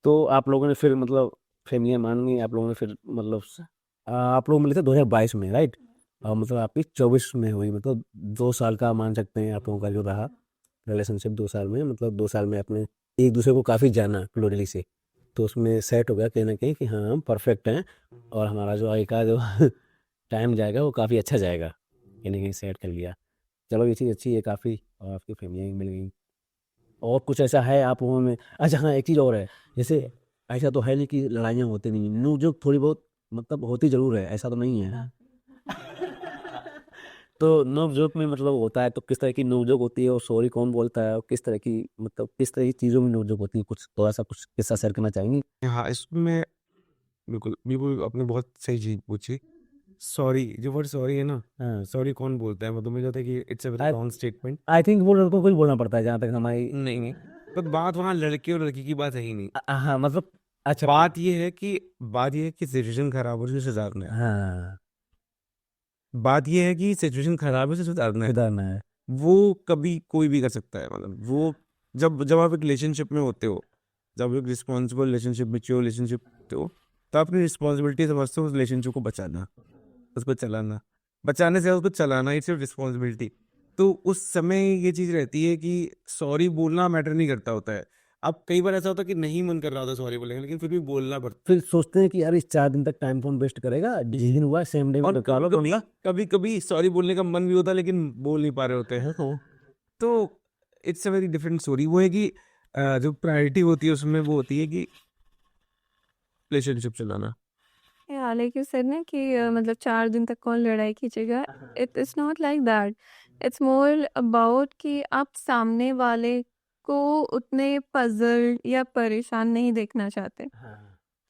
[SPEAKER 1] तो आप लोगों ने फिर मतलब फैमिली मान गई, आप लोगों ने फिर मतलब आप लोग मिले थे 2022 में, राइट? और मतलब आपकी 24 में हुई, मतलब 2 साल का मान सकते हैं आप लोगों का जो रहा रिलेशनशिप। 2 साल में मतलब 2 साल में आपने एक दूसरे को काफ़ी जाना क्लोजली से, तो उसमें सेट हो गया कहीं ना कहीं कि हाँ हम परफेक्ट हैं और हमारा जो आगे का जो टाइम जाएगा वो काफ़ी अच्छा जाएगा, कहीं ना कहीं सेट कर लिया। चलो ये चीज़ अच्छी है काफ़ी, और आपकी फैमिली मिल गई। और कुछ ऐसा है आप लोगों में? अच्छा हाँ, एक चीज़ और है, जैसे ऐसा तो है नहीं कि लड़ाइयाँ होती नहीं, नोक-झोंक थोड़ी बहुत मतलब होती ज़रूर है, ऐसा तो नहीं है। तो नोक-झोंक में मतलब होता है तो किस तरह की नोक-झोंक होती है और सॉरी कौन बोलता है और किस तरह की मतलब किस तरह की चीज़ों में नोक-झोंक होती है? कुछ थोड़ा-सा कुछ किस्सा शेयर करना चाहेंगी?
[SPEAKER 2] हाँ, इसमें बिल्कुल, बिल्कुल आपने बहुत सही चीज़ पूछी। सॉरी, जो वर्ड सॉरी है ना,
[SPEAKER 1] हाँ,
[SPEAKER 2] सॉरी कौन बोलता है? मतलब मुझे लगता है कि it's a very
[SPEAKER 1] I
[SPEAKER 2] wrong statement.
[SPEAKER 1] I think वो लड़कों को ही बोलना पड़ता है जहाँ तक हमारी
[SPEAKER 2] नहीं, नहीं, तो बात वहाँ लड़के और लड़की की बात है ही नहीं।
[SPEAKER 1] हाँ, मतलब अच्छा
[SPEAKER 2] बात ये है कि सिचुएशन खराब हो रही है, उसे सुधारना है।
[SPEAKER 1] हाँ,
[SPEAKER 2] बात ये है कि सिचुएशन खराब है, उसे सुधारना है।
[SPEAKER 1] सुधारना है।
[SPEAKER 2] वो कभी कोई भी कर सकता है, मतलब वो जब जब आप एक रिलेशनशिप में होते हो, जब एक रिस्पॉन्सिबल रिलेशनशिप, मैच्योर रिलेशनशिप होते हो, तो अपनी रिस्पॉन्सिबिलिटी समझते हो उस रिलेशनशिप को बचाना, उसको चलाना, बचाने से उसको चलाना, इट्स योर रिस्पॉन्सिबिलिटी। तो उस समय ये चीज़ रहती है कि सॉरी बोलना मैटर नहीं करता होता है। अब कई बार ऐसा होता है कि नहीं मन कर रहा होता सॉरी बोलेंगे, लेकिन फिर भी बोलना पड़ता
[SPEAKER 1] फिर सोचते हैं कि यार इस 4 दिन तक टाइम कौन वेस्ट करेगा, जिस दिन हुआ सेम डे
[SPEAKER 2] है।
[SPEAKER 1] में
[SPEAKER 2] और
[SPEAKER 1] निकालो
[SPEAKER 2] कभी
[SPEAKER 1] बोलना।
[SPEAKER 2] कभी कभी सॉरी बोलने का मन भी होता है लेकिन बोल नहीं पा रहे होते हैं। तो it's a very different story. वो है कि जो प्रायोरिटी होती है उसमें वो होती है कि रिलेशनशिप चलाना।
[SPEAKER 3] Yeah, like you said ना कि मतलब 4 दिन तक कौन लड़ाई खींचेगा. It is not like that. It's more about कि आप सामने वाले को उतने पजल या परेशान नहीं देखना चाहते.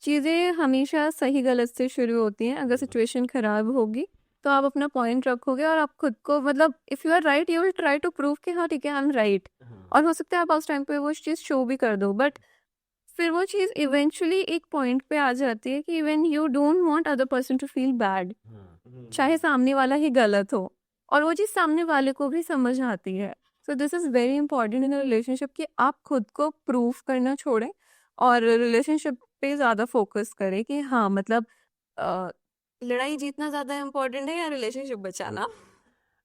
[SPEAKER 3] चीज़ें हमेशा सही गलत से शुरू होती हैं. अगर सिचुएशन खराब होगी तो आप अपना पॉइंट रखोगे और आप खुद को मतलब if you are right you will try to prove कि हाँ ठीक है आई एम राइट. और हो सकता है आप उस टाइम पे वो चीज़ शो भी कर दो, बट फिर वो चीज़ इवेंचुअली एक पॉइंट पे आ जाती है कि even you don't want other person to feel bad, चाहे सामने वाला ही गलत हो, और वो चीज़ सामने वाले को भी समझ आती है. So this is very important in a relationship कि आप खुद को प्रूव करना छोड़ें और रिलेशनशिप पे ज़्यादा फोकस करें कि हाँ मतलब अ, लड़ाई जीतना ज़्यादा इम्पोर्टेंट है या रिलेशनशिप बचाना.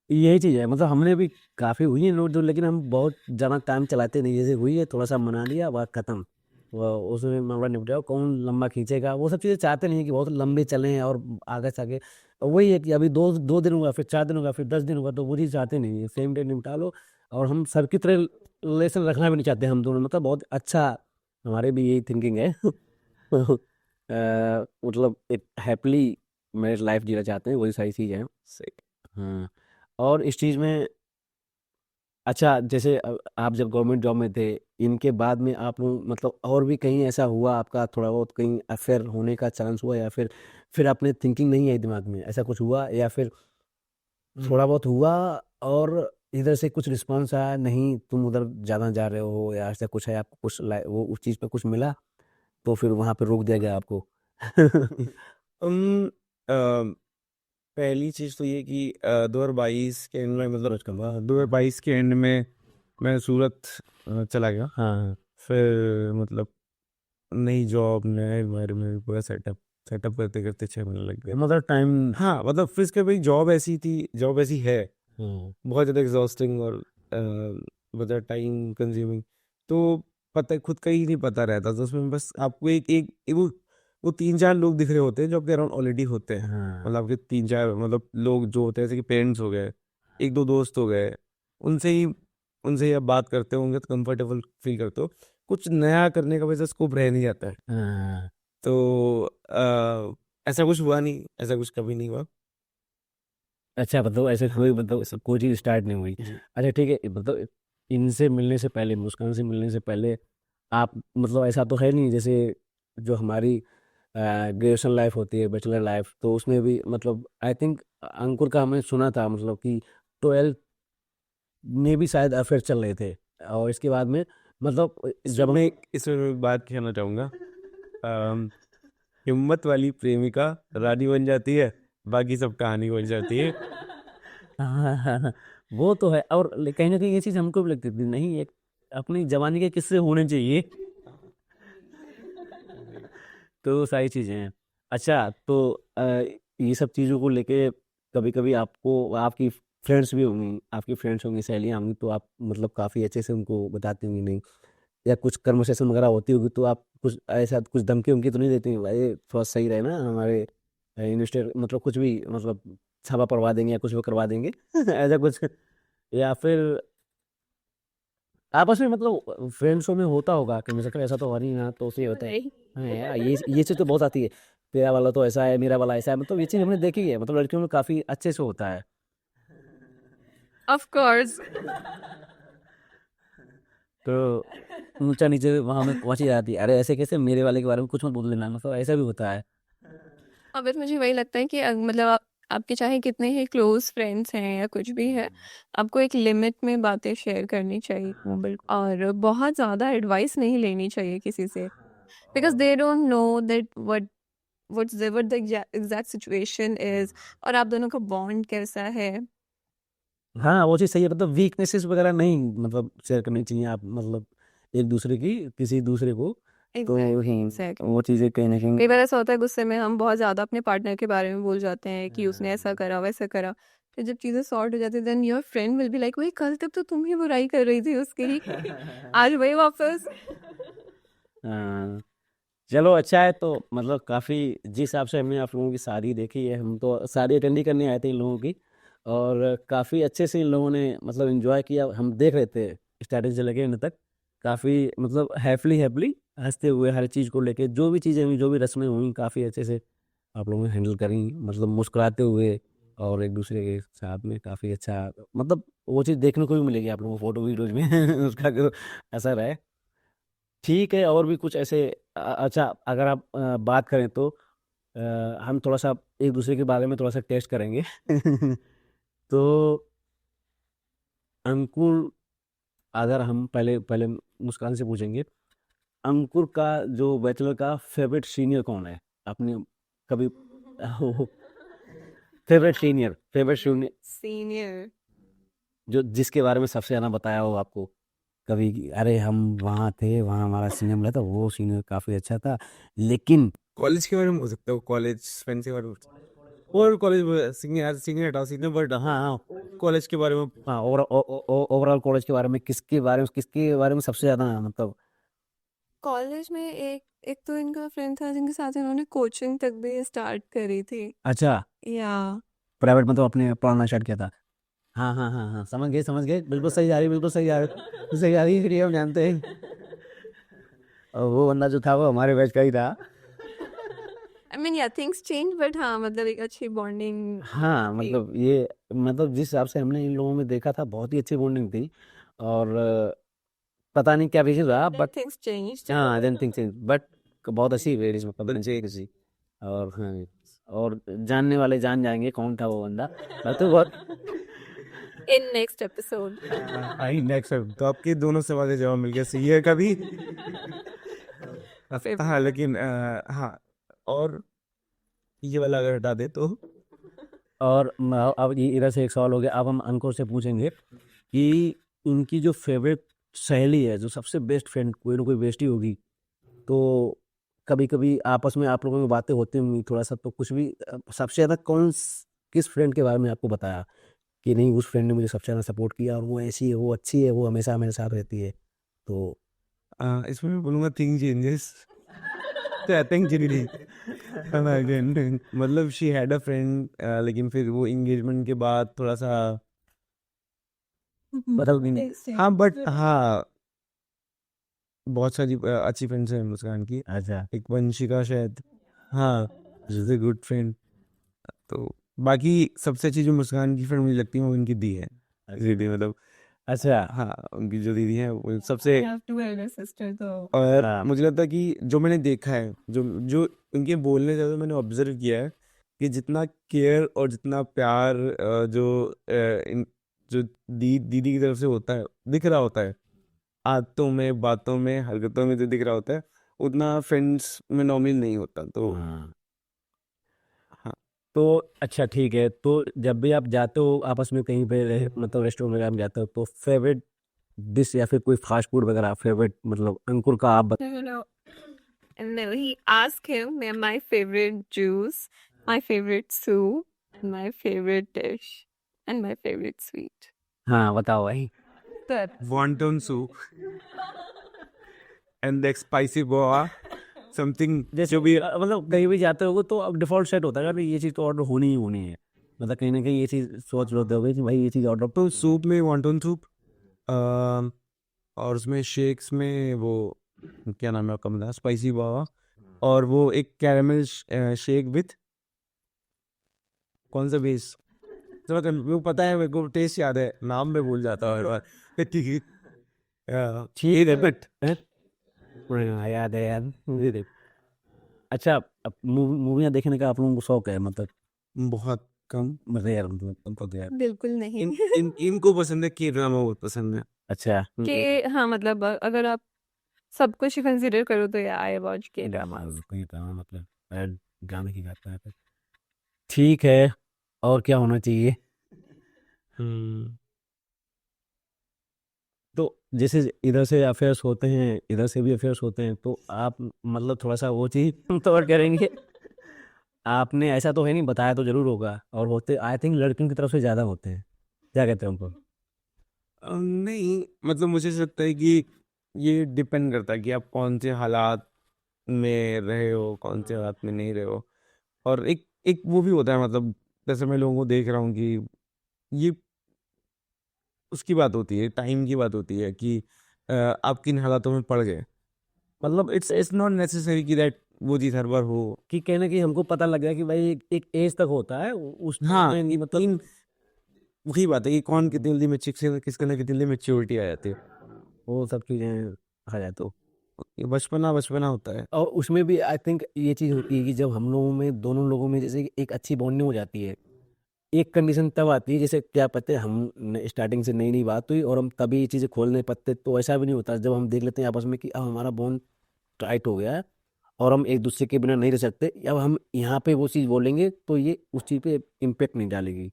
[SPEAKER 1] यही चीज़ है, मतलब हमने भी काफ़ी हुई है नोट, लेकिन हम बहुत ज़्यादा टाइम चलाते नहीं, जैसे हुई है थोड़ा सा मना लिया बात खत्म, वो उसमें मामला निपटा, कौन लंबा खींचेगा, वो सब चीज़ें चाहते नहीं कि बहुत लंबे चलें और आगे से आगे। वही है कि अभी दो दो दिन हुआ, फिर 4 दिन होगा, फिर 10 दिन होगा, तो वो चीज़ चाहते नहीं है, सेम डे निपटा लो। और हम सर की तरह रिलेशन रखना भी नहीं चाहते हम दोनों, मतलब बहुत अच्छा हमारे भी यही थिंकिंग है। मतलब एक हैप्पीली मैरिज लाइफ जीना चाहते हैं, वही सारी चीज़ है।
[SPEAKER 2] सही।
[SPEAKER 1] हाँ, और इस चीज़ में अच्छा, जैसे आप जब गवर्नमेंट जॉब में थे, इनके बाद में आप लोग मतलब और भी कहीं ऐसा हुआ आपका थोड़ा बहुत कहीं अफेयर होने का चांस हुआ, या फिर आपने थिंकिंग नहीं आई दिमाग में, ऐसा कुछ हुआ या फिर थोड़ा बहुत हुआ? और इधर से कुछ रिस्पॉन्स आया नहीं, तुम उधर ज़्यादा जा रहे हो या ऐसा कुछ है, आपको कुछ वो उस चीज़ पे कुछ मिला तो फिर वहाँ पे रोक दिया गया आपको?
[SPEAKER 2] अम, पहली चीज़ तो ये कि 2022 के एंड में, मतलब 2022 के एंड में मैं सूरत चला गया।
[SPEAKER 1] हाँ
[SPEAKER 2] फिर मतलब नई जॉब, नया एनवायरनमेंट, पूरा सेटअप करते करते 6 महीने लग गए।
[SPEAKER 1] मतलब टाइम।
[SPEAKER 2] हाँ, मतलब फिर इसके भाई जॉब ऐसी थी, जॉब ऐसी है, बहुत ज़्यादा एग्जॉस्टिंग और बहुत ज़्यादा टाइम कंज्यूमिंग। तो पता खुद का ही नहीं पता रहता, तो उसमें बस आपको एक वो 3-4 लोग दिख रहे होते हैं जो आपके अराउंड ऑलरेडी होते हैं।
[SPEAKER 1] हाँ
[SPEAKER 2] मतलब आपके 3-4 मतलब लोग जो होते हैं, जैसे कि पेरेंट्स हो गए, 1-2 दोस्त हो गए, उनसे ही आप बात करते होंगे तो कंफर्टेबल फील करते हो। कुछ नया करने का वैसा स्कोप रह नहीं जाता है।
[SPEAKER 1] हाँ।
[SPEAKER 2] तो ऐसा कुछ हुआ नहीं, ऐसा कुछ कभी नहीं हुआ।
[SPEAKER 1] अच्छा, मतलब ऐसे कोई, मतलब कोई चीज़ स्टार्ट नहीं हुई।
[SPEAKER 2] जी।
[SPEAKER 1] अच्छा ठीक है, मतलब इनसे मिलने से पहले, मुस्कान से मिलने से पहले आप, मतलब ऐसा तो है नहीं जैसे जो हमारी ग्रेजुएशन लाइफ होती है, बैचलर लाइफ, तो उसमें भी मतलब आई थिंक अंकुर का हमने सुना था मतलब कि 12th में भी शायद अफेयर चल रहे थे, और इसके बाद में मतलब जब हम
[SPEAKER 2] इसमें मैं एक बात कहना चाहूँगा। अम, हिम्मत वाली प्रेमिका रानी बन जाती है, बाकी सब कहानी बन जाती है।
[SPEAKER 1] हाँ हाँ हाँ, वो तो है। और कहीं ना कहीं ये चीज़ हमको भी लगती थी, नहीं एक अपनी जवानी के किस्से होने चाहिए। तो सारी चीज़ें हैं। अच्छा तो ये सब चीज़ों को लेके कभी कभी आपको, आपकी फ्रेंड्स भी होंगी, आपकी फ्रेंड्स होंगी, सहेलियाँ होंगी, तो आप मतलब काफ़ी अच्छे से उनको बताती होंगी नहीं, या कुछ कन्वर्सेशन वगैरह होती होगी तो आप कुछ ऐसा कुछ धमकी उमकी तो नहीं देती हैं, भाई थोड़ा सही रहे ना हमारे इन्वेस्टर, मतलब कुछ भी मतलब छापा पड़वा देंगे या कुछ भी करवा देंगे ऐसा कुछ, या फिर आपस में मतलब फ्रेंड्सों में होता होगा कि मुझे ऐसा तो हो नहीं ना, तो उससे होता है।
[SPEAKER 3] नहीं।
[SPEAKER 1] हाँ यार, ये चीज़ तो बहुत आती है, तेरा वाला तो ऐसा है, मेरा वाला ऐसा है, मतलब ये चीज़ हमने देखी है, मतलब लड़कियों में काफ़ी अच्छे से होता है।
[SPEAKER 3] Of course.
[SPEAKER 1] तो ऊंचा नीचे वहाँ में पहुंच ही जाती है, अरे ऐसे कैसे, मेरे वाले के बारे में कुछ मत बोल देना, मतलब ऐसा भी होता है।
[SPEAKER 3] हाँ, बट मुझे वही लगता है कि मतलब आपके चाहे कितने ही क्लोज फ्रेंड्स हैं या कुछ भी है, आपको एक लिमिट में बातें शेयर करनी चाहिए। बिल्कुल। और बहुत ज़्यादा एडवाइस नहीं लेनी चाहिए किसी से, because they don't know that what the exact situation is, और आप दोनों का बॉन्ड कैसा है।
[SPEAKER 1] हाँ वो चीज़ सही है, मतलब वीकनेसेस वगैरह नहीं मतलब शेयर करनी चाहिए आप, मतलब एक दूसरे की, किसी दूसरे को। तो
[SPEAKER 3] एग्जैक्टली।
[SPEAKER 1] वो चीज़ें कहीं ना
[SPEAKER 3] कई
[SPEAKER 1] कहीं।
[SPEAKER 3] बार ऐसा होता है गुस्से में हम बहुत ज़्यादा अपने पार्टनर के बारे में बोल जाते हैं कि उसने ऐसा करा वैसा करा, फिर जब चीज़ें सॉर्ट हो जाती है then your friend will be like, वही कल तक तो तुम ही बुराई कर रही थी उसकी आज वही वापस।
[SPEAKER 1] हाँ, चलो अच्छा है, तो मतलब काफ़ी जिस हिसाब से हमने आप लोगों की शादी देखी है, हम तो शादी अटेंड ही करने आए थे इन लोगों की, और काफ़ी अच्छे से इन लोगों ने मतलब एंजॉय किया, हम देख रहे थे स्टार्टिंग से लेके एंड तक, काफ़ी मतलब हैप्पली हैप्पली हंसते हुए हर चीज़ को लेके, जो भी चीज़ें हुई, जो भी रस्में हुई, काफ़ी अच्छे से आप लोगों ने हैंडल करी, मतलब मुस्कुराते हुए, और एक दूसरे के साथ में काफ़ी अच्छा, मतलब वो चीज़ देखने को भी मिलेगी आप लोगों को फोटो वीडियोज में उसका जो असर है। ठीक है, और भी कुछ ऐसे अच्छा अगर आप बात करें तो हम थोड़ा सा एक दूसरे के बारे में थोड़ा सा टेस्ट करेंगे तो अंकुर, अगर हम पहले पहले मुस्कान से पूछेंगे, अंकुर का जो बैचलर का फेवरेट सीनियर कौन है आपने कभी फेवरेट सीनियर
[SPEAKER 3] सीनियर।
[SPEAKER 1] जो जिसके बारे में सबसे ज्यादा बताया हो आपको कभी कि, अरे हम वहाँ थे, वहाँ हमारा सीनियर मिला था, वो सीनियर काफी अच्छा था, लेकिन
[SPEAKER 2] कॉलेज के बारे में हो सकता है, कॉलेज फ्रेंड्स के बारे में, और कॉलेज सीनियर सीनियर हटा सीनियर, बट
[SPEAKER 1] हाँ हाँ
[SPEAKER 2] कॉलेज के बारे में।
[SPEAKER 1] हाँ, ओवरऑल कॉलेज के बारे में किसके बारे में सबसे ज्यादा मतलब।
[SPEAKER 3] कॉलेज में एक तो इनका फ्रेंड था जिनके साथ इन्होंने कोचिंग तक भी स्टार्ट करी थी।
[SPEAKER 1] अच्छा,
[SPEAKER 3] या
[SPEAKER 1] प्राइवेट में तो अपने पढ़ाना स्टार्ट किया था। हाँ हाँ हाँ हाँ, समझ गए, बिल्कुल सही जा रही, बिल्कुल सही जा रही, सही जा रही है, हम जानते हैं। और वो बंदा जो था वो हमारे बैच का ही था।
[SPEAKER 3] आई मीन या थिंग्स चेंज, बट हाँ मतलब एक अच्छी बॉन्डिंग
[SPEAKER 1] हाँ
[SPEAKER 3] थी।
[SPEAKER 1] मतलब ये, मतलब जिस हिसाब से हमने इन लोगों में देखा था, बहुत ही अच्छी बॉन्डिंग थी, और पता नहीं क्या रीजन रहा,
[SPEAKER 3] देन
[SPEAKER 1] बट
[SPEAKER 3] थिंग्स चेंज्ड।
[SPEAKER 1] हाँ देन थिंग्स, बट बहुत अच्छी लेडीज, मतलब अच्छी किसी, और हाँ, और जानने वाले जान जाएंगे कौन था वो बंदा, मैं तो बहुत
[SPEAKER 3] In next episode.
[SPEAKER 2] I next. तो आपके दोनों सवाल के जवाब मिल गया, सीए का भी। हाँ लेकिन हाँ, और ये वाला अगर हटा दे तो
[SPEAKER 1] और अब ये इधर से एक सवाल हो गया। अब हम अंकुर से पूछेंगे कि उनकी जो फेवरेट सहेली है, जो सबसे बेस्ट फ्रेंड, कोई ना कोई बेस्टी होगी, तो कभी कभी आपस में आप लोगों में बातें होती होंगी थोड़ा सा, तो कुछ भी सबसे ज़्यादा किस फ्रेंड के बारे में आपको बताया कि नहीं उस फ्रेंड ने मुझे सबसे ज़्यादा सपोर्ट किया और वो ऐसी है, वो अच्छी है, वो हमेशा मेरे साथ रहती है? तो
[SPEAKER 2] इसमें मैं बोलूँगा थिंग चेंजेस। तो आई थिंक जिंदगी मतलब शी हैड अ फ्रेंड, लेकिन फिर वो एंगेजमेंट के बाद थोड़ा सा
[SPEAKER 1] बदल भी नहीं।
[SPEAKER 2] हाँ, बट हाँ बहुत सारी अच्छी फ्रेंड्स हैं मुस्कान की।
[SPEAKER 1] अच्छा,
[SPEAKER 2] एक वंशिका शायद, हाँ, इज अ गुड फ्रेंड। तो बाकी सबसे अच्छी जो मुस्कान की फ्रेंड मुझे लगती है वो उनकी दी है, दीदी मतलब।
[SPEAKER 1] अच्छा।
[SPEAKER 2] हाँ, उनकी जो दीदी है वो सबसे।
[SPEAKER 3] I have two elder sisters, so
[SPEAKER 2] और
[SPEAKER 1] हाँ।
[SPEAKER 2] मुझे लगता है कि जो मैंने देखा है, जो जो उनके बोलने से ज़्यादा मैंने ऑब्जर्व किया है कि जितना केयर और जितना प्यार जो दीदी की तरफ से होता है, दिख रहा होता है आदतों में, बातों में, हरकतों में जो दिख रहा होता है, उतना फ्रेंड्स में नॉर्मली नहीं होता। तो
[SPEAKER 1] हाँ।
[SPEAKER 2] हाँ,
[SPEAKER 1] तो अच्छा ठीक है, तो जब भी आप जाते हो आपस में कहीं पे मतलब रेस्टोरेंट वगैरह में जाते हो, तो फेवरेट डिश या फिर कोई फास्ट फूड वगैरह फेवरेट, मतलब अंकुर का आप
[SPEAKER 3] no. And then he asked him, my favorite juice, my favorite soup, my favorite dish, and my favorite sweet.
[SPEAKER 1] हाँ बताओ भाई।
[SPEAKER 3] That
[SPEAKER 2] wonton soup and the spicy boa something
[SPEAKER 1] जैसे
[SPEAKER 2] जो भी
[SPEAKER 1] मतलब कहीं भी जाते होगे तो अब डिफॉल्ट सेट होता है कि ये चीज़ तो ऑर्डर होनी ही होनी है, मतलब कहीं ना कहीं ये चीज़ सोच रहे होगे कि भाई ये चीज़ ऑर्डर।
[SPEAKER 2] तो सूप में वॉन्टन सूप, और उसमें शेक्स में वो क्या नाम है आपका, मतलब स्पाइसी बावा, और वो एक कैरामल शेक विथ कौन सा बेस, तो वो पता है मेरे को, टेस्ट याद है, नाम में भूल जाता हूँ हर बार। ठीक है,
[SPEAKER 1] ठीक है बट याद है यार मुझे अच्छा, अब मूवियाँ देखने का आप लोगों को शौक है मतलब?
[SPEAKER 2] बहुत कम।
[SPEAKER 1] मतलब यार मतलब हमको तो यार
[SPEAKER 3] बिल्कुल नहीं
[SPEAKER 2] इनको पसंद है, की ड्रामा बहुत पसंद है।
[SPEAKER 1] अच्छा
[SPEAKER 3] कि हाँ मतलब अगर आप सब कुछ ही कंसिडर करो तो या आई वॉच के
[SPEAKER 1] ड्रामा
[SPEAKER 3] ड्रामास।
[SPEAKER 1] कोई ड्रामा मतलब ड्रामे की करता है। ठीक है, और क्या होना चाहिए?
[SPEAKER 2] हम्म
[SPEAKER 1] तो जैसे इधर से अफेयर्स होते हैं, इधर से भी अफेयर्स होते हैं, तो आप मतलब थोड़ा सा वो चीज़ तो और करेंगे। आपने ऐसा तो है नहीं, बताया तो जरूर होगा, और होते आई थिंक लड़कियों की तरफ से ज़्यादा होते हैं, क्या कहते हैं उनको?
[SPEAKER 2] नहीं, मतलब मुझे ऐसा लगता है कि ये डिपेंड करता है कि आप कौन से हालात में रहे हो, कौन से हालात में नहीं रहे हो। और एक एक वो भी होता है, मतलब जैसे मैं लोगों को देख रहा हूँ कि ये उसकी बात होती है, टाइम की बात होती है कि आप किन हालातों में पड़ गए। मतलब इट्स नॉट नेसेसरी कि दैट वो चीज़ हर बार हो।
[SPEAKER 1] कि कहने की हमको पता लग गया कि भाई एक एज तक होता है उस
[SPEAKER 2] हाँ,
[SPEAKER 1] में मतलब
[SPEAKER 2] लेकिन वही बात है कि कौन कितनी जल्दी में चिक से किसके अंदर कितनी जल्दी मैच्योरिटी आ जाती है।
[SPEAKER 1] वो सब चीज़ें आ जाए तो।
[SPEAKER 2] ये बचपना बचपना होता है।
[SPEAKER 1] और उसमें भी आई थिंक ये चीज़ होती है कि जब हम लोगों में, दोनों लोगों में जैसे कि एक अच्छी बॉन्डिंग हो जाती है, एक कंडीशन तब आती है, जैसे क्या पता है हम स्टार्टिंग से नई नई बात हुई और हम तभी ये चीज़ें खोल नहीं पाते, तो ऐसा भी नहीं होता जब हम देख लेते हैं आपस में कि अब हमारा बॉन्ड टाइट हो गया है और हम एक दूसरे के बिना नहीं रह सकते, अब हम यहाँ पे वो चीज़ बोलेंगे तो ये उस चीज़ पे इम्पेक्ट नहीं डालेगी।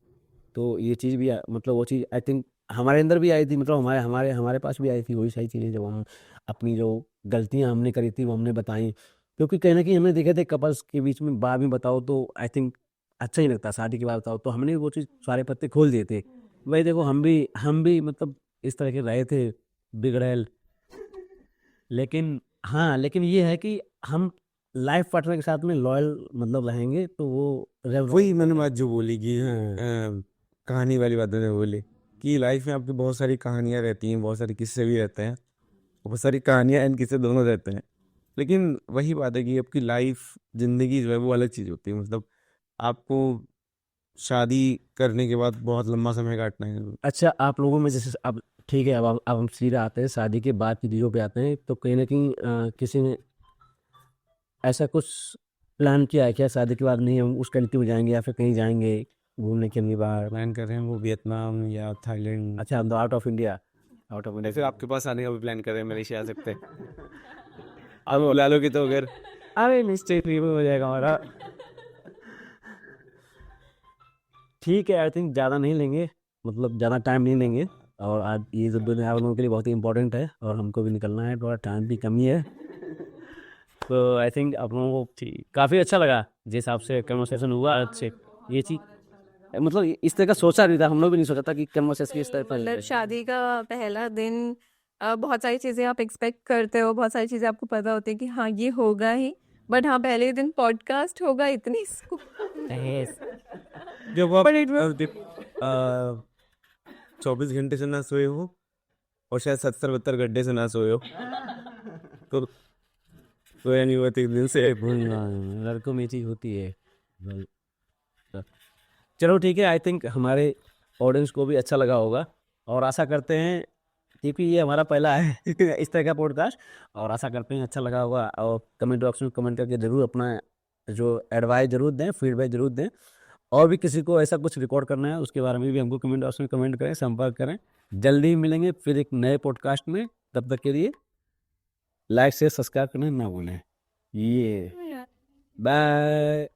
[SPEAKER 1] तो ये चीज़ भी मतलब वो चीज़ आई थिंक हमारे अंदर भी आई थी, मतलब हमारे हमारे हमारे पास भी आई थी वही सारी चीज़ें, जब हम अपनी जो गलतियाँ हमने करी थी वो हमने बताई, क्योंकि कहीं ना कहीं हमने देखे थे कपल्स के बीच में बाद में बताओ तो आई थिंक अच्छा ही लगता, शादी के बाद बताओ तो हमने वो चीज़ सारे पत्ते खोल दिए थे। भाई देखो हम भी मतलब इस तरह के रहे थे बिगड़ैल, लेकिन हाँ, लेकिन ये है कि हम लाइफ पार्टनर के साथ में लॉयल मतलब रहेंगे तो वो
[SPEAKER 2] वही मैंने बात जो बोली कि कहानी वाली बात मैंने बोली कि लाइफ में आपकी बहुत सारी कहानियाँ रहती हैं, बहुत सारे किस्से भी रहते हैं, बहुत सारी कहानियाँ एंड किस्से दोनों रहते हैं। लेकिन वही बात है कि आपकी लाइफ, जिंदगी जो है वो अलग चीज़ होती है। मतलब आपको शादी करने के बाद बहुत लंबा समय काटना है।
[SPEAKER 1] अच्छा, आप लोगों में जैसे अब ठीक है, अब हम सीधे आते हैं शादी के बाद की चीज़ों पे आते हैं, तो कहीं ना कहीं किसी ने ऐसा कुछ प्लान किया है क्या शादी के बाद नहीं हम उस कंट्री में जाएंगे या फिर कहीं जाएंगे, घूमने के लिए बाहर?
[SPEAKER 2] प्लान कर रहे हैं वो वियतनाम या थाईलैंड।
[SPEAKER 1] अच्छा, हम तो out of India. Out of India
[SPEAKER 2] फिर आपके पास आने का भी प्लान कर रहे हैं, मलेशिया आ सकते हैं। आप बुला लोगे तो अगर
[SPEAKER 1] अरे मिस्टेक भी हो जाएगा हमारा। ठीक है, आई थिंक ज़्यादा नहीं लेंगे, मतलब ज़्यादा टाइम नहीं लेंगे। और आज ये जो दिन है आप लोगों के लिए बहुत ही इंपॉर्टेंट है और हमको भी निकलना है, थोड़ा टाइम की कमी है। तो आई थिंक आप लोगों को काफ़ी अच्छा लगा जिस हिसाब से कन्वर्सेशन हुआ। अच्छे ये चीज़ मतलब इस तरह का सोचा नहीं था, हम लोग भी नहीं सोचा था कि कन्वर्सेशन इस तरह पर
[SPEAKER 3] मतलब शादी का पहला दिन बहुत सारी चीज़ें आप एक्सपेक्ट करते हो, बहुत सारी चीज़ें आपको पता होती है कि हाँ ये होगा ही, बट हाँ पहले दिन पॉडकास्ट होगा इतनी इसको
[SPEAKER 2] जब आप
[SPEAKER 3] But it was-
[SPEAKER 2] 24 घंटे से ना सोए हो और शायद 70-72 घंटे से ना सोए हो तो सोया नहीं हुआ 3 दिन से।
[SPEAKER 1] लड़कों में ये चीज़ होती है। चलो ठीक है, आई थिंक हमारे ऑडियंस को भी अच्छा लगा होगा और आशा करते हैं, क्योंकि ये हमारा पहला है इस तरह का पॉडकास्ट, और आशा करते हैं अच्छा लगा होगा। और कमेंट बॉक्स में कमेंट करके ज़रूर अपना जो एडवाइस ज़रूर दें, फीडबैक ज़रूर दें। और भी किसी को ऐसा कुछ रिकॉर्ड करना है उसके बारे में भी हमको कमेंट बॉक्स में कमेंट करें, संपर्क करें। जल्दी ही मिलेंगे फिर एक नए पॉडकास्ट में, तब तक के लिए लाइक से सब्सक्राइब करना ना भूलें। ये बाय।